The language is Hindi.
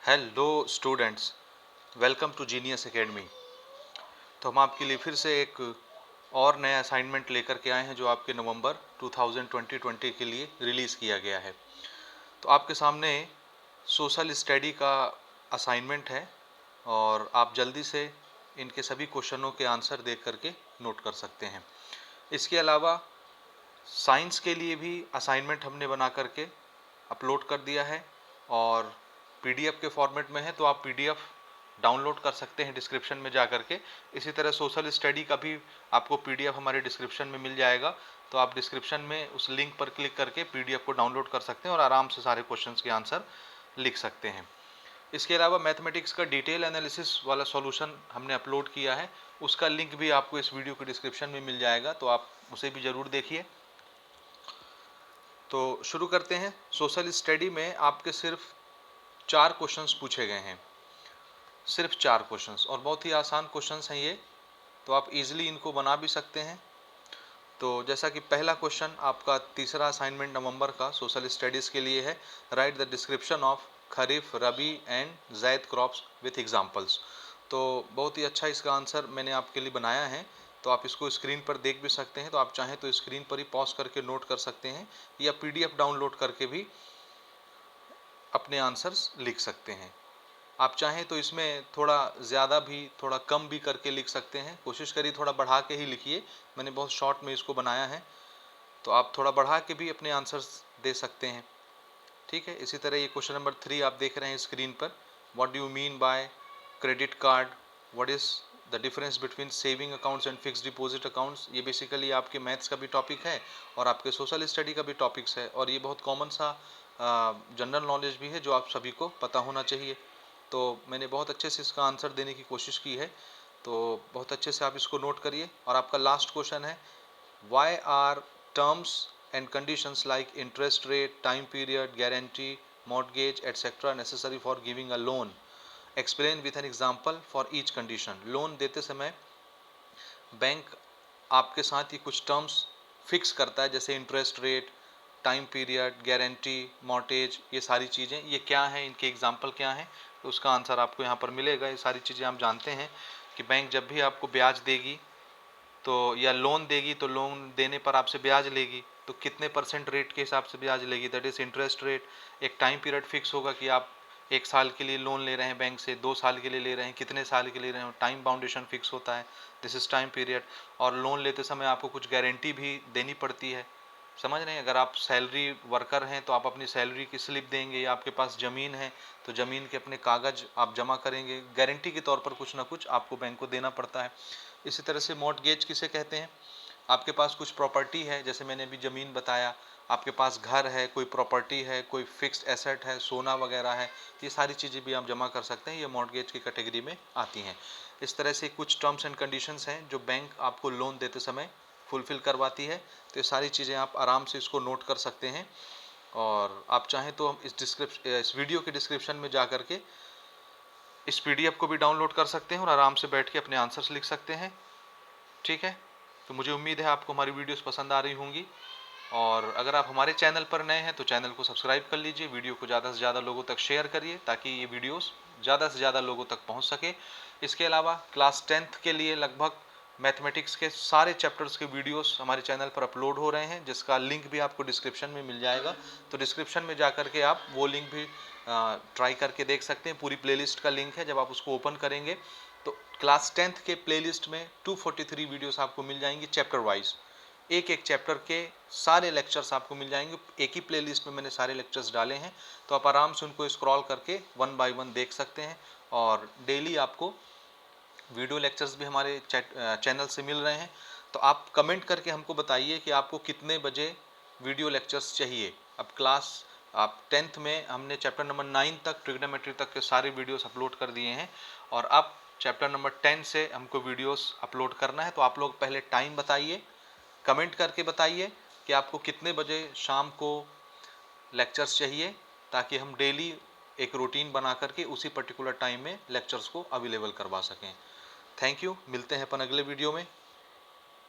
Hello students, welcome to Genius Academy. तो हम आपके लिए फिर से एक और नया असाइनमेंट लेकर के आए हैं जो आपके नवंबर 2020 के लिए रिलीज़ किया गया है। तो आपके सामने सोशल स्टडी का असाइनमेंट है और आप जल्दी से इनके सभी क्वेश्चनों के आंसर देख करके नोट कर सकते हैं। इसके अलावा साइंस के लिए भी असाइनमेंट हमने बना करके अपलोड कर दिया है और पीडीएफ के फॉर्मेट में है, तो आप पीडीएफ डाउनलोड कर सकते हैं डिस्क्रिप्शन में जा करके। इसी तरह सोशल स्टडी का भी आपको पीडीएफ हमारे डिस्क्रिप्शन में मिल जाएगा, तो आप डिस्क्रिप्शन में उस लिंक पर क्लिक करके पीडीएफ को डाउनलोड कर सकते हैं और आराम से सारे क्वेश्चंस के आंसर लिख सकते हैं। इसके अलावा मैथमेटिक्स का डिटेल एनालिसिस वाला सॉल्यूशन हमने अपलोड किया है, उसका लिंक भी आपको इस वीडियो के डिस्क्रिप्शन में मिल जाएगा, तो आप उसे भी ज़रूर देखिए। तो शुरू करते हैं। सोशल स्टडी में आपके सिर्फ 4 क्वेश्चंस पूछे गए हैं, सिर्फ 4 क्वेश्चंस, और बहुत ही आसान क्वेश्चंस हैं ये, तो आप इजीली इनको बना भी सकते हैं। तो जैसा कि पहला क्वेश्चन आपका तीसरा असाइनमेंट नवंबर का सोशल स्टडीज़ के लिए है, right the description of kharif, rabi and zaid crops with examples. तो बहुत ही अच्छा इसका आंसर मैंने आपके लिए बनाया है, तो आप इसको स्क्रीन पर देख भी सकते हैं। तो आप चाहें तो स्क्रीन पर ही पॉज करके नोट कर सकते हैं या पीडीएफ डाउनलोड करके भी अपने आंसर्स लिख सकते हैं। आप चाहें तो इसमें थोड़ा ज़्यादा भी थोड़ा कम भी करके लिख सकते हैं, कोशिश करिए थोड़ा बढ़ा के ही लिखिए, मैंने बहुत शॉर्ट में इसको बनाया है, तो आप थोड़ा बढ़ा के भी अपने आंसर्स दे सकते हैं। ठीक है। इसी तरह ये क्वेश्चन नंबर 3 आप देख रहे हैं स्क्रीन पर, what do you mean by credit card, what is the difference between saving accounts and fix deposit accounts. ये बेसिकली आपके मैथ्स का भी टॉपिक है और आपके सोशल स्टडी का भी टॉपिक्स है, और ये बहुत कॉमन सा जनरल नॉलेज भी है जो आप सभी को पता होना चाहिए। तो मैंने बहुत अच्छे से इसका आंसर देने की कोशिश की है, तो बहुत अच्छे से आप इसको नोट करिए। और आपका लास्ट क्वेश्चन है, why are terms and conditions like interest rate, time period, guarantee, mortgage etcetera necessary for giving a loan, explain with an example for each condition. Loan देते समय बैंक आपके साथ ही कुछ टर्म्स फिक्स करता है, जैसे interest rate, time period, guarantee, mortgage, ये सारी चीज़ें, ये क्या हैं, इनके एग्जाम्पल क्या हैं, तो उसका आंसर आपको यहाँ पर मिलेगा। ये सारी चीज़ें आप जानते हैं कि बैंक जब भी आपको ब्याज देगी तो, या लोन देगी, तो लोन देने पर आपसे ब्याज लेगी, तो कितने परसेंट रेट के हिसाब से ब्याज लेगी, दैट इज़ इंटरेस्ट रेट। एक टाइम पीरियड फिक्स होगा कि आप 1 साल के लिए लोन ले रहे हैं बैंक से, 2 साल के लिए ले रहे हैं, कितने साल के लिए ले रहे हैं, टाइम बाउंडेशन फिक्स होता है, दिस इज़ टाइम पीरियड। और लोन लेते समय आपको कुछ गारंटी भी देनी पड़ती है, समझ रहे हैं। अगर आप सैलरी वर्कर हैं तो आप अपनी सैलरी की स्लिप देंगे, या आपके पास ज़मीन है तो ज़मीन के अपने कागज़ आप जमा करेंगे, गारंटी के तौर पर कुछ ना कुछ आपको बैंक को देना पड़ता है। इसी तरह से मॉर्टगेज किसे कहते हैं, आपके पास कुछ प्रॉपर्टी है, जैसे मैंने अभी ज़मीन बताया, आपके पास घर है, कोई प्रॉपर्टी है, कोई फिक्स्ड एसेट है, सोना वगैरह है, ये सारी चीज़ें भी आप जमा कर सकते हैं, ये मॉर्टगेज की कैटेगरी में आती हैं। इस तरह से कुछ टर्म्स एंड कंडीशंस हैं जो बैंक आपको लोन देते समय फुलफ़िल करवाती है, तो ये सारी चीज़ें आप आराम से इसको नोट कर सकते हैं। और आप चाहें तो हम इस वीडियो के डिस्क्रिप्शन में जा कर के इस पीडीएफ को भी डाउनलोड कर सकते हैं और आराम से बैठ के अपने आंसर्स लिख सकते हैं। ठीक है। तो मुझे उम्मीद है आपको हमारी वीडियोस पसंद आ रही होंगी, और अगर आप हमारे चैनल पर नए हैं तो चैनल को सब्सक्राइब कर लीजिए, वीडियो को ज़्यादा से ज़्यादा लोगों तक शेयर करिए ताकि ये वीडियोस ज़्यादा से ज़्यादा लोगों तक पहुंच सके। इसके अलावा क्लास 10th के लिए लगभग मैथमेटिक्स के सारे चैप्टर्स के वीडियोस हमारे चैनल पर अपलोड हो रहे हैं, जिसका लिंक भी आपको डिस्क्रिप्शन में मिल जाएगा, तो डिस्क्रिप्शन में जा करके आप वो लिंक भी ट्राई करके देख सकते हैं। पूरी प्लेलिस्ट का लिंक है, जब आप उसको ओपन करेंगे तो क्लास 10th के प्लेलिस्ट में 243 वीडियोस आपको मिल जाएंगी चैप्टर वाइज, एक एक चैप्टर के सारे लेक्चर्स आपको मिल जाएंगे। एक ही प्लेलिस्ट में मैंने सारे लेक्चर्स डाले हैं, तो आप आराम से उनको स्क्रॉल करके 1 बाय 1 देख सकते हैं। और डेली आपको वीडियो लेक्चर्स भी हमारे चैनल से मिल रहे हैं, तो आप कमेंट करके हमको बताइए कि आपको कितने बजे वीडियो लेक्चर्स चाहिए। अब क्लास आप 10th में हमने चैप्टर नंबर 9 तक, ट्रिग्नोमेट्री तक के सारे वीडियोस अपलोड कर दिए हैं, और अब चैप्टर नंबर 10 से हमको वीडियोस अपलोड करना है। तो आप लोग पहले टाइम बताइए, कमेंट करके बताइए कि आपको कितने बजे शाम को लेक्चर्स चाहिए, ताकि हम डेली एक रूटीन बना करके उसी पर्टिकुलर टाइम में लेक्चर्स को अवेलेबल करवा सकें। थैंक यू, मिलते हैं अपन अगले वीडियो में।